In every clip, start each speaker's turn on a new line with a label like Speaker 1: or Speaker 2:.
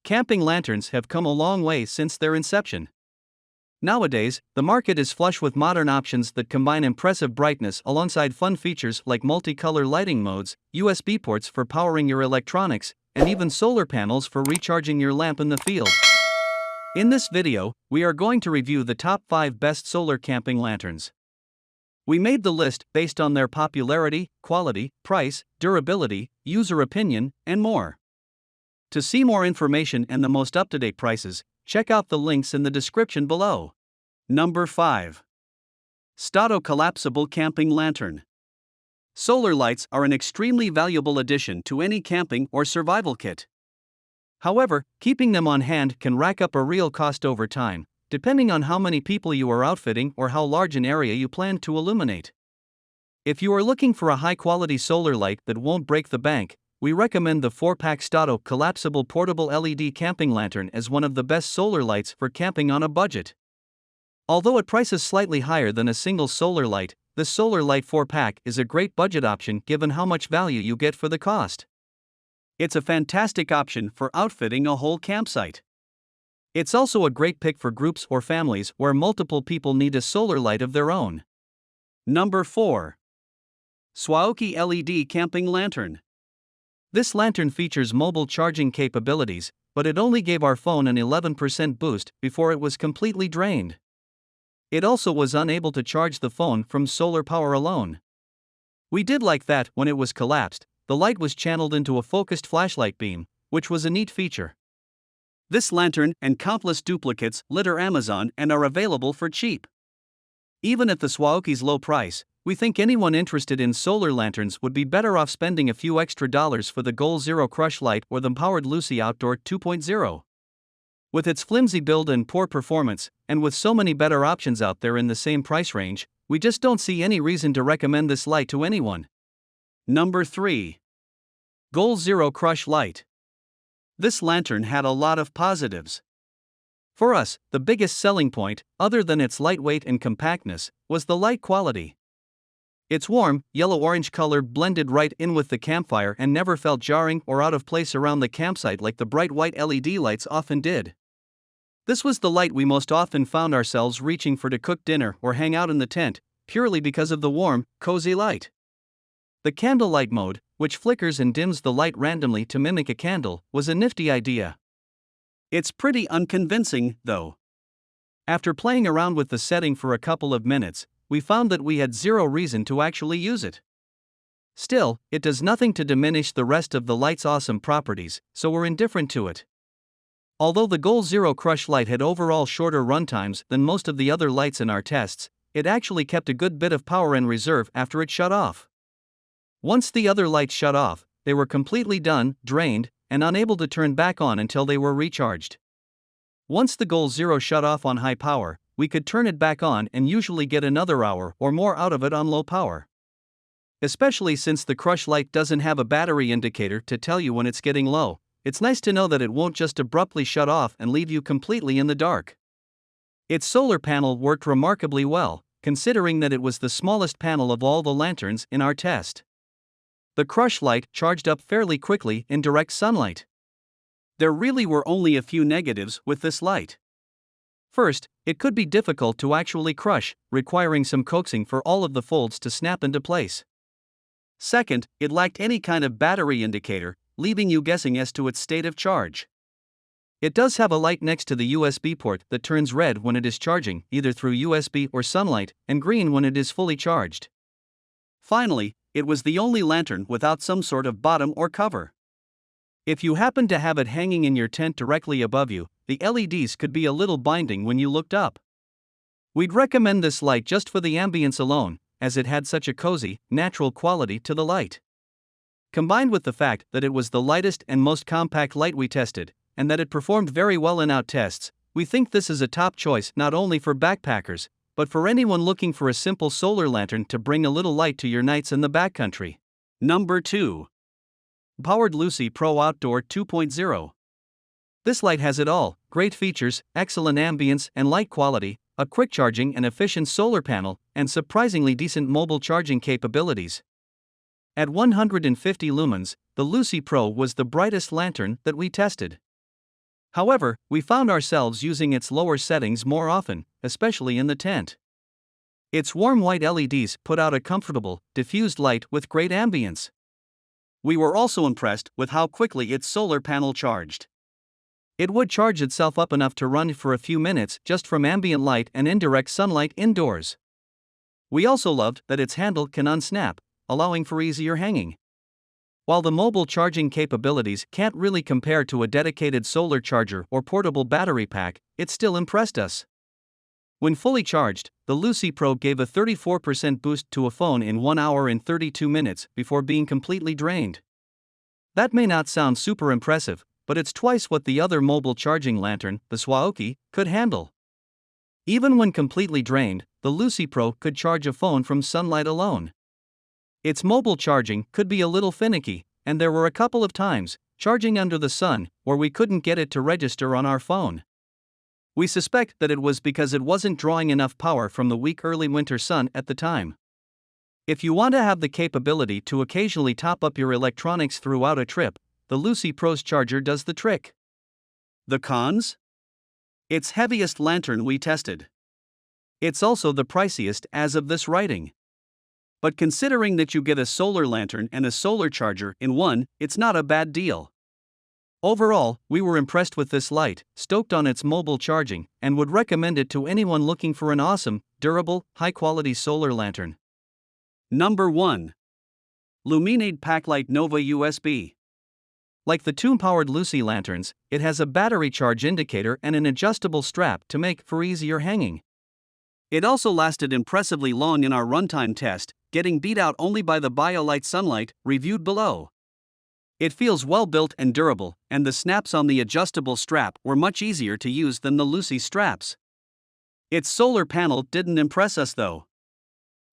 Speaker 1: Camping lanterns have come a long way since their inception. Nowadays, the market is flush with modern options that combine impressive brightness alongside fun features like multicolor lighting modes, USB ports for powering your electronics, and even solar panels for recharging your lamp in the field. In this video, we are going to review the top 5 best solar camping lanterns. We made the list based on their popularity, quality, price, durability, user opinion, and more. To see more information and the most up-to-date prices, check out the links in the description below. Number 5. Stato Collapsible Camping Lantern. Solar lights are an extremely valuable addition to any camping or survival kit. However, keeping them on hand can rack up a real cost over time, depending on how many people you are outfitting or how large an area you plan to illuminate. If you are looking for a high-quality solar light that won't break the bank, we recommend the 4-pack Stato Collapsible Portable LED Camping Lantern as one of the best solar lights for camping on a budget. Although it prices slightly higher than a single solar light, the Solar Light 4-pack is a great budget option given how much value you get for the cost. It's a fantastic option for outfitting a whole campsite. It's also a great pick for groups or families where multiple people need a solar light of their own. Number 4. Swaoki LED Camping Lantern. This lantern features mobile charging capabilities, but it only gave our phone an 11% boost before it was completely drained. It also was unable to charge the phone from solar power alone. We did like that when it was collapsed, the light was channeled into a focused flashlight beam, which was a neat feature. This lantern and countless duplicates litter Amazon and are available for cheap. Even at the Swaoki's low price, we think anyone interested in solar lanterns would be better off spending a few extra dollars for the Goal Zero Crush Light or the powered Luci Outdoor 2.0. With its flimsy build and poor performance, and with so many better options out there in the same price range, we just don't see any reason to recommend this light to anyone. Number 3. Goal Zero Crush Light. This lantern had a lot of positives. For us, the biggest selling point, other than its lightweight and compactness, was the light quality. Its warm, yellow-orange color blended right in with the campfire and never felt jarring or out of place around the campsite like the bright white LED lights often did. This was the light we most often found ourselves reaching for to cook dinner or hang out in the tent, purely because of the warm, cozy light. The candlelight mode, which flickers and dims the light randomly to mimic a candle, was a nifty idea. It's pretty unconvincing, though. After playing around with the setting for a couple of minutes, we found that we had zero reason to actually use it. Still, it does nothing to diminish the rest of the light's awesome properties, so we're indifferent to it. Although the Goal Zero Crush Light had overall shorter runtimes than most of the other lights in our tests, it actually kept a good bit of power in reserve after it shut off. Once the other lights shut off, they were completely done, drained, and unable to turn back on until they were recharged. Once the Goal Zero shut off on high power, we could turn it back on and usually get another hour or more out of it on low power. Especially since the Crush Light doesn't have a battery indicator to tell you when it's getting low, it's nice to know that it won't just abruptly shut off and leave you completely in the dark. Its solar panel worked remarkably well, considering that it was the smallest panel of all the lanterns in our test. The Crush Light charged up fairly quickly in direct sunlight. There really were only a few negatives with this light. First, it could be difficult to actually crush, requiring some coaxing for all of the folds to snap into place. Second, it lacked any kind of battery indicator, leaving you guessing as to its state of charge. It does have a light next to the USB port that turns red when it is charging, either through USB or sunlight, and green when it is fully charged. Finally, it was the only lantern without some sort of bottom or cover. If you happened to have it hanging in your tent directly above you, the LEDs could be a little blinding when you looked up. We'd recommend this light just for the ambience alone, as it had such a cozy, natural quality to the light. Combined with the fact that it was the lightest and most compact light we tested, and that it performed very well in our tests, we think this is a top choice not only for backpackers, but for anyone looking for a simple solar lantern to bring a little light to your nights in the backcountry. Number 2. Powered Luci Pro Outdoor 2.0. This light has it all: great features, excellent ambience and light quality, a quick charging and efficient solar panel, and surprisingly decent mobile charging capabilities. At 150 lumens, the Luci Pro was the brightest lantern that we tested. However, we found ourselves using its lower settings more often, especially in the tent. Its warm white LEDs put out a comfortable, diffused light with great ambience. We were also impressed with how quickly its solar panel charged. It would charge itself up enough to run for a few minutes just from ambient light and indirect sunlight indoors. We also loved that its handle can unsnap, allowing for easier hanging. While the mobile charging capabilities can't really compare to a dedicated solar charger or portable battery pack, it still impressed us. When fully charged, the Luci Pro gave a 34% boost to a phone in 1 hour and 32 minutes before being completely drained. That may not sound super impressive, but it's twice what the other mobile charging lantern, the Swaoki, could handle. Even when completely drained, the Luci Pro could charge a phone from sunlight alone. Its mobile charging could be a little finicky, and there were a couple of times, charging under the sun, where we couldn't get it to register on our phone. We suspect that it was because it wasn't drawing enough power from the weak early winter sun at the time. If you want to have the capability to occasionally top up your electronics throughout a trip, the Luci Pro's charger does the trick. The cons? It's heaviest lantern we tested. It's also the priciest as of this writing. But considering that you get a solar lantern and a solar charger in one, it's not a bad deal. Overall, we were impressed with this light, stoked on its mobile charging, and would recommend it to anyone looking for an awesome, durable, high-quality solar lantern. Number 1. Luminade Packlight Nova USB. Like the two-powered Luci lanterns, it has a battery charge indicator and an adjustable strap to make for easier hanging. It also lasted impressively long in our runtime test, getting beat out only by the BioLite Sunlight, reviewed below. It feels well built and durable, and the snaps on the adjustable strap were much easier to use than the Luci straps. Its solar panel didn't impress us though.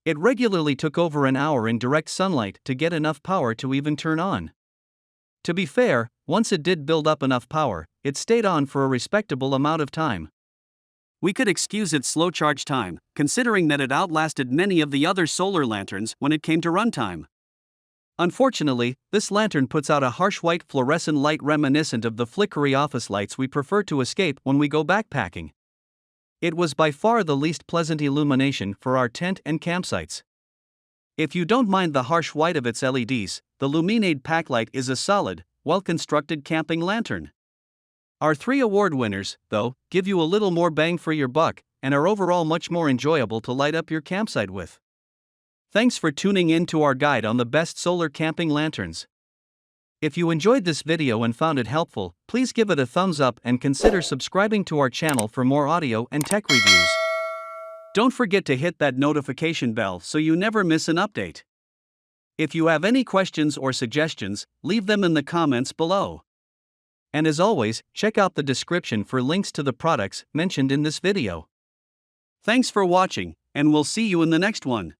Speaker 1: It regularly took over an hour in direct sunlight to get enough power to even turn on. To be fair, once it did build up enough power, it stayed on for a respectable amount of time. We could excuse its slow charge time, considering that it outlasted many of the other solar lanterns when it came to runtime. Unfortunately, this lantern puts out a harsh white fluorescent light reminiscent of the flickery office lights we prefer to escape when we go backpacking. It was by far the least pleasant illumination for our tent and campsites. If you don't mind the harsh white of its LEDs, the Luminade Packlight is a solid, well-constructed camping lantern. Our 3 award winners, though, give you a little more bang for your buck and are overall much more enjoyable to light up your campsite with. Thanks for tuning in to our guide on the best solar camping lanterns. If you enjoyed this video and found it helpful, please give it a thumbs up and consider subscribing to our channel for more audio and tech reviews. Don't forget to hit that notification bell so you never miss an update. If you have any questions or suggestions, leave them in the comments below. And as always, check out the description for links to the products mentioned in this video. Thanks for watching, and we'll see you in the next one.